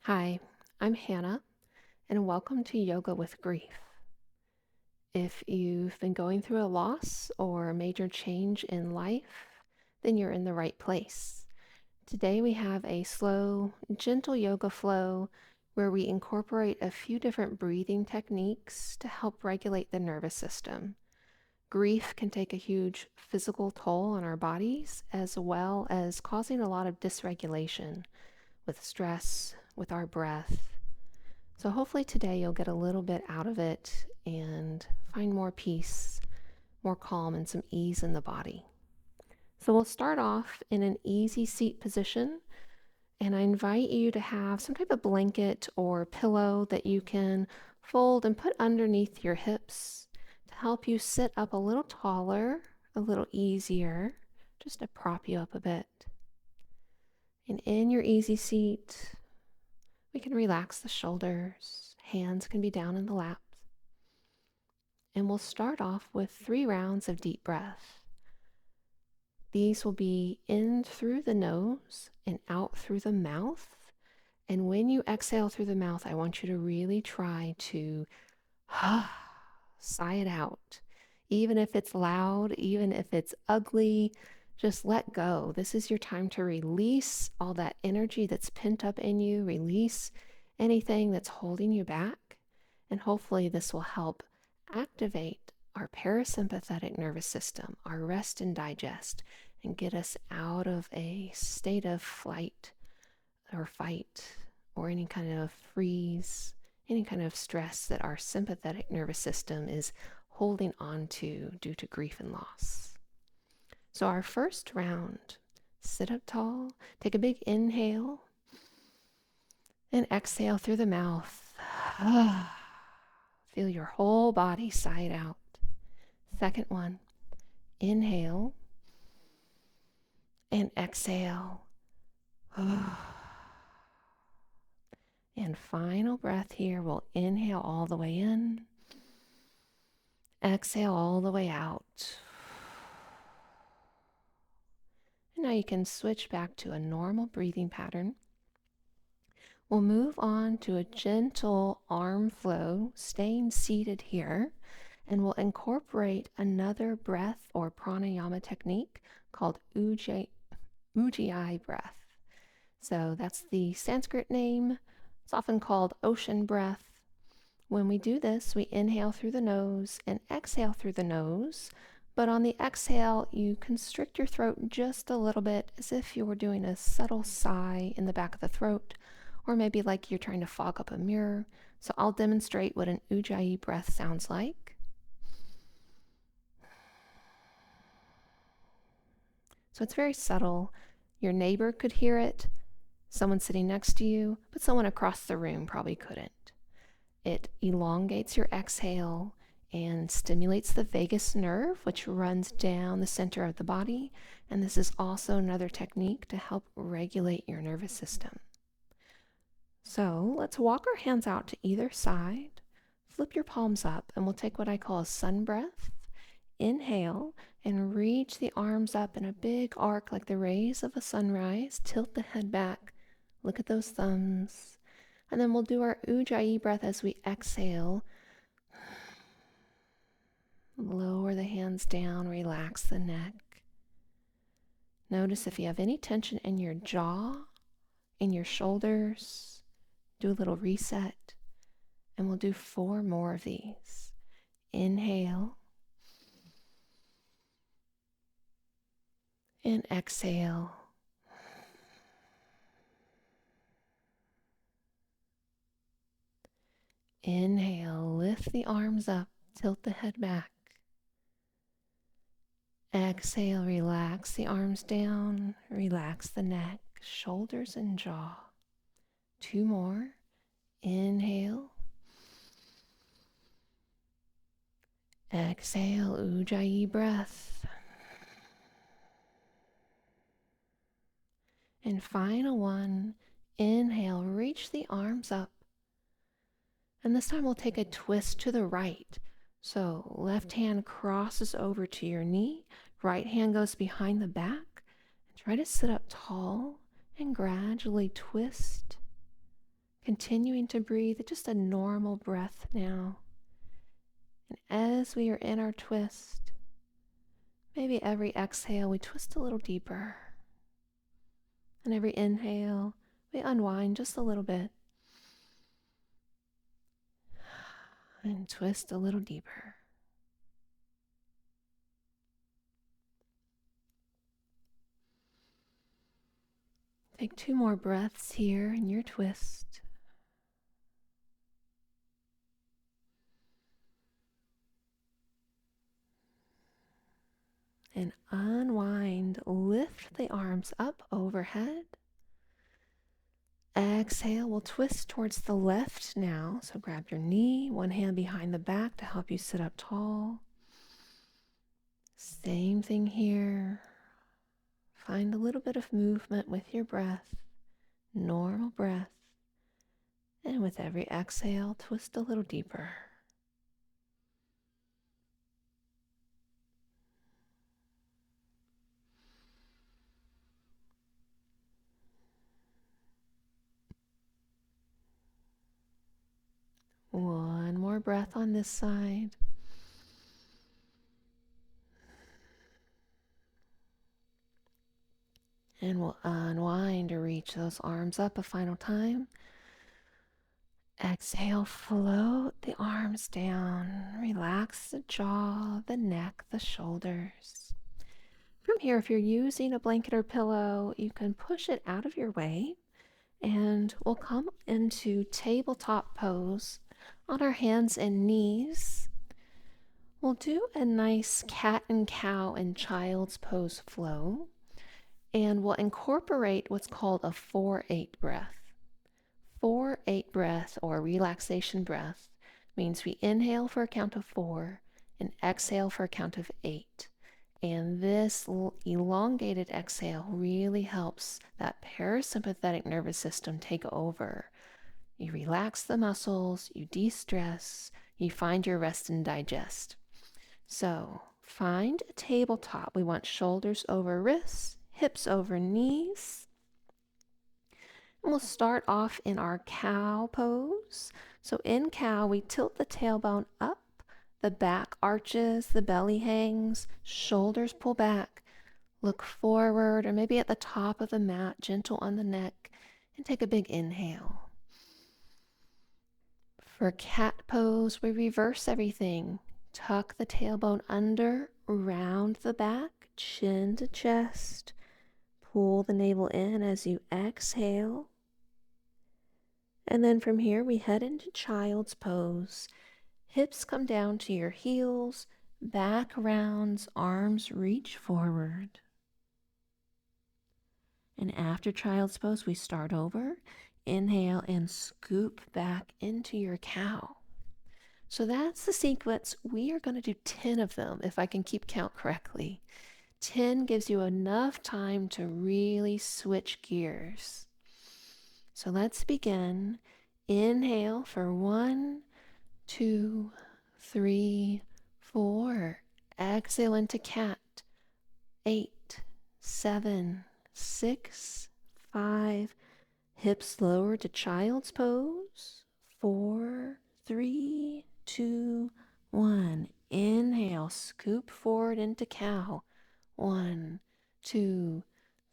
Hi, I'm Hannah, and welcome to Yoga with Grief. If you've been going through a loss or a major change in life, then you're in the right place. Today we have a slow, gentle yoga flow where we incorporate a few different breathing techniques to help regulate the nervous system. Grief can take a huge physical toll on our bodies, as well as causing a lot of dysregulation with stress, with our breath. So hopefully today you'll get a little bit out of it and find more peace, more calm, and some ease in the body. So we'll start off in an easy seat position, and I invite you to have some type of blanket or pillow that you can fold and put underneath your hips to help you sit up a little taller, a little easier, just to prop you up a bit. And in your easy seat, we can relax the shoulders, hands can be down in the laps. And we'll start off with 3 rounds of deep breath. These will be in through the nose and out through the mouth. And when you exhale through the mouth, I want you to really try to sigh it out. Even if it's loud, even if it's ugly, just let go. This is your time to release all that energy that's pent up in you, release anything that's holding you back. And hopefully, this will help activate our parasympathetic nervous system, our rest and digest, and get us out of a state of flight or fight or any kind of freeze, any kind of stress that our sympathetic nervous system is holding on to due to grief and loss. So our first round, sit up tall, take a big inhale, and exhale through the mouth. Feel your whole body sigh it out. Second one, inhale and exhale. And final breath here, we'll inhale all the way in, exhale all the way out. And now you can switch back to a normal breathing pattern. We'll move on to a gentle arm flow, staying seated here, and we'll incorporate another breath or pranayama technique called Ujjayi breath. So that's the Sanskrit name. It's often called ocean breath. When we do this, we inhale through the nose and exhale through the nose. But on the exhale, you constrict your throat just a little bit as if you were doing a subtle sigh in the back of the throat, or maybe like you're trying to fog up a mirror. So I'll demonstrate what an Ujjayi breath sounds like. So it's very subtle. Your neighbor could hear it, someone sitting next to you, but someone across the room probably couldn't. It elongates your exhale and stimulates the vagus nerve, which runs down the center of the body. And this is also another technique to help regulate your nervous system. So let's walk our hands out to either side, flip your palms up, and we'll take what I call a sun breath. Inhale and reach the arms up in a big arc like the rays of a sunrise. Tilt the head back. Look at those thumbs. And then we'll do our Ujjayi breath as we exhale. Lower the hands down, relax the neck. Notice if you have any tension in your jaw, in your shoulders. Do a little reset. And we'll do 4 more of these. Inhale. And exhale. Inhale, lift the arms up, tilt the head back. Exhale, relax the arms down, relax the neck, shoulders and jaw. 2 more. Inhale. Exhale, Ujjayi breath. And final one. Inhale, reach the arms up. And this time we'll take a twist to the right. So left hand crosses over to your knee, right hand goes behind the back. And try to sit up tall and gradually twist continuing to breathe just a normal breath now. And as we are in our twist, maybe every exhale we twist a little deeper. And every inhale, we unwind just a little bit and twist a little deeper. Take 2 more breaths here in your twist. And unwind, lift the arms up overhead. Exhale, we'll twist towards the left now. So grab your knee, one hand behind the back to help you sit up tall. Same thing here. Find a little bit of movement with your breath, normal breath. And with every exhale, twist a little deeper. One more breath on this side. And we'll unwind to reach those arms up a final time. Exhale, float the arms down. Relax the jaw, the neck, the shoulders. From here, if you're using a blanket or pillow, you can push it out of your way. And we'll come into tabletop pose on our hands and knees. We'll do a nice cat and cow and child's pose flow. And we'll incorporate what's called a 4-8 breath. 4-8 breath or relaxation breath means we inhale for a count of 4 and exhale for a count of 8. And this elongated exhale really helps that parasympathetic nervous system take over. You relax the muscles, you de-stress, you find your rest and digest. So find a tabletop. We want shoulders over wrists, hips over knees. And we'll start off in our cow pose. So in cow, we tilt the tailbone up, the back arches, the belly hangs, shoulders pull back, look forward or maybe at the top of the mat, gentle on the neck, and take a big inhale. For cat pose, we reverse everything. Tuck the tailbone under, round the back, chin to chest. Pull the navel in as you exhale. And then from here, we head into child's pose. Hips come down to your heels, back rounds, arms reach forward. And after child's pose, we start over. Inhale and scoop back into your cow. So that's the sequence. We are going to do 10 of them, if I can keep count correctly. 10 gives you enough time to really switch gears. So let's begin. Inhale for 1, 2, 3, 4. Exhale into cat. 8, 7, 6, 5. Hips lower to child's pose. 4, 3, 2, 1. Inhale, scoop forward into cow. 1, 2,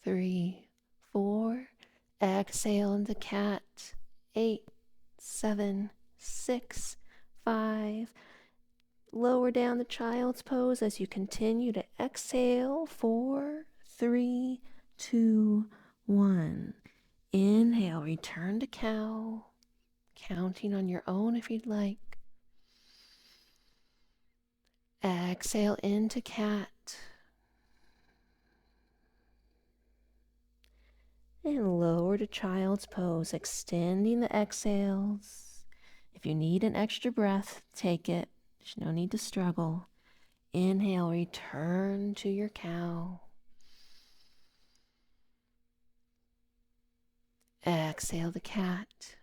3, 4. Exhale into cat. 8, 7, 6, 5. Lower down the child's pose as you continue to exhale. 4, 3, 2, 1. Inhale, return to cow, counting on your own if you'd like. Exhale into cat. And lower to child's pose, extending the exhales. If you need an extra breath, take it. There's no need to struggle. Inhale, return to your cow. Exhale the cat.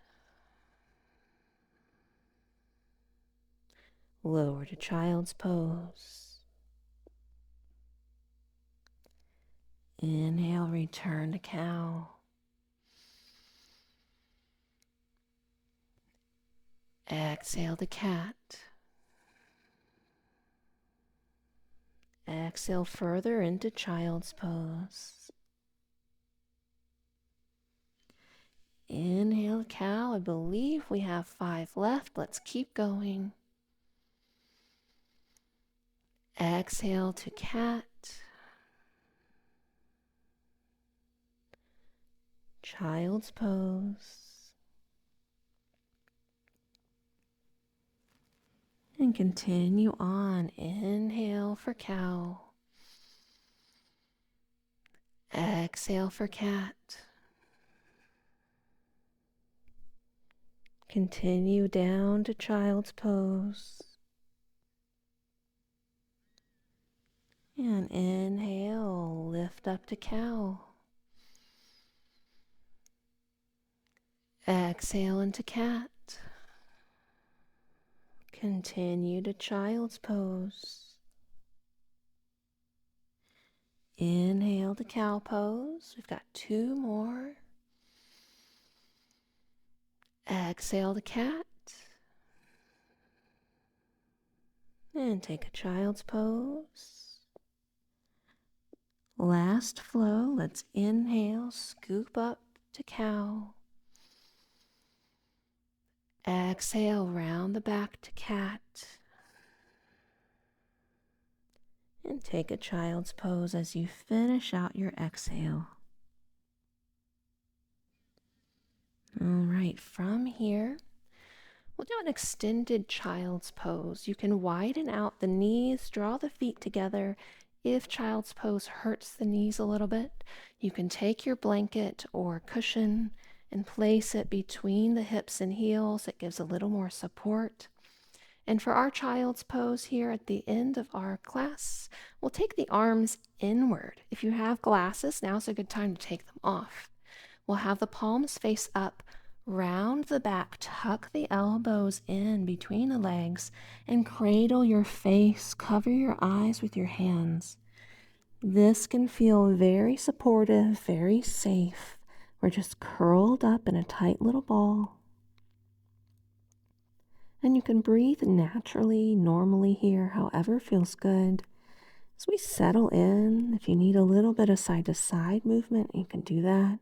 Lower to child's pose. Inhale, return to cow. Exhale to cat. Exhale further into child's pose. Inhale cow. I believe we have 5 left. Let's keep going. Exhale to cat. Child's pose. And continue on. Inhale for cow. Exhale for cat. Continue down to child's pose. And inhale, lift up to cow. Exhale into cat. Continue to child's pose. Inhale to cow pose. We've got 2 more. Exhale to cat. And take a child's pose. Last flow. Let's inhale, scoop up to cow. Exhale, round the back to cat. And take a child's pose as you finish out your exhale. All right, from here, we'll do an extended child's pose. You can widen out the knees, draw the feet together. If child's pose hurts the knees a little bit, you can take your blanket or cushion and place it between the hips and heels. It gives a little more support. And for our child's pose here at the end of our class, we'll take the arms inward. If you have glasses, now's a good time to take them off. We'll have the palms face up, round the back, tuck the elbows in between the legs, and cradle your face, cover your eyes with your hands. This can feel very supportive, very safe. We're just curled up in a tight little ball. And you can breathe naturally, normally here, however feels good. As we settle in, if you need a little bit of side-to-side movement, you can do that.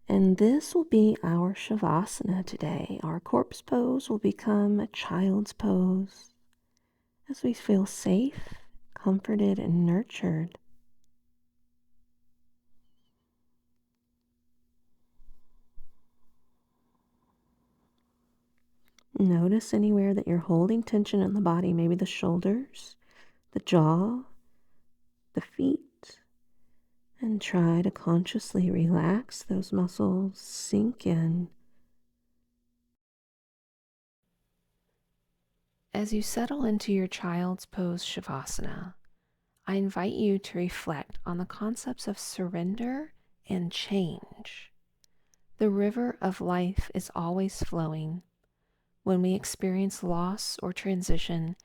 And this will be our Shavasana today. Our corpse pose will become a child's pose as we feel safe, comforted, and nurtured. Notice anywhere that you're holding tension in the body, maybe the shoulders, the jaw, the feet, and try to consciously relax those muscles, sink in. As you settle into your child's pose Shavasana, I invite you to reflect on the concepts of surrender and change. The river of life is always flowing. When we experience loss or transition,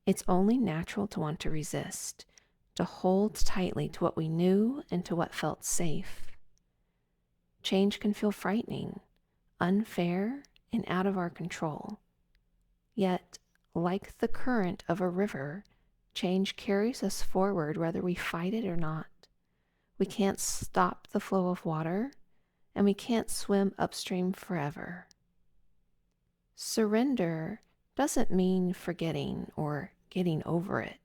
it's only natural to want to resist, to hold tightly to what we knew and to what felt safe. Change can feel frightening, unfair, and out of our control. Yet, like the current of a river, change carries us forward whether we fight it or not. We can't stop the flow of water, and we can't swim upstream forever. Surrender doesn't mean forgetting or getting over it.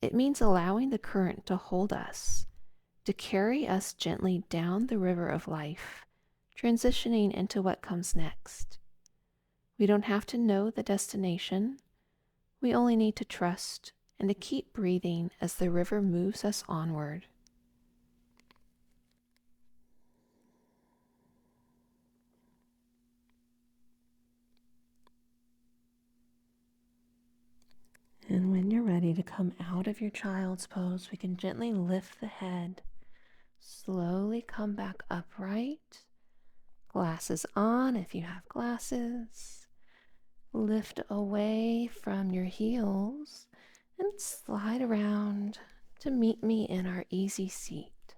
It means allowing the current to hold us, to carry us gently down the river of life, transitioning into what comes next. We don't have to know the destination. We only need to trust and to keep breathing as the river moves us onward. And when you're ready to come out of your child's pose, we can gently lift the head, slowly come back upright, glasses on if you have glasses, lift away from your heels and slide around to meet me in our easy seat.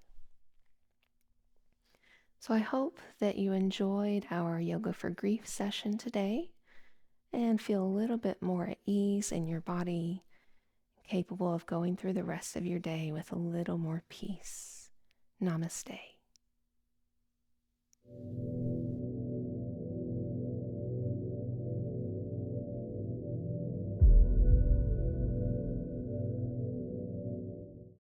So I hope that you enjoyed our Yoga for Grief session today and feel a little bit more at ease in your body, capable of going through the rest of your day with a little more peace. Namaste.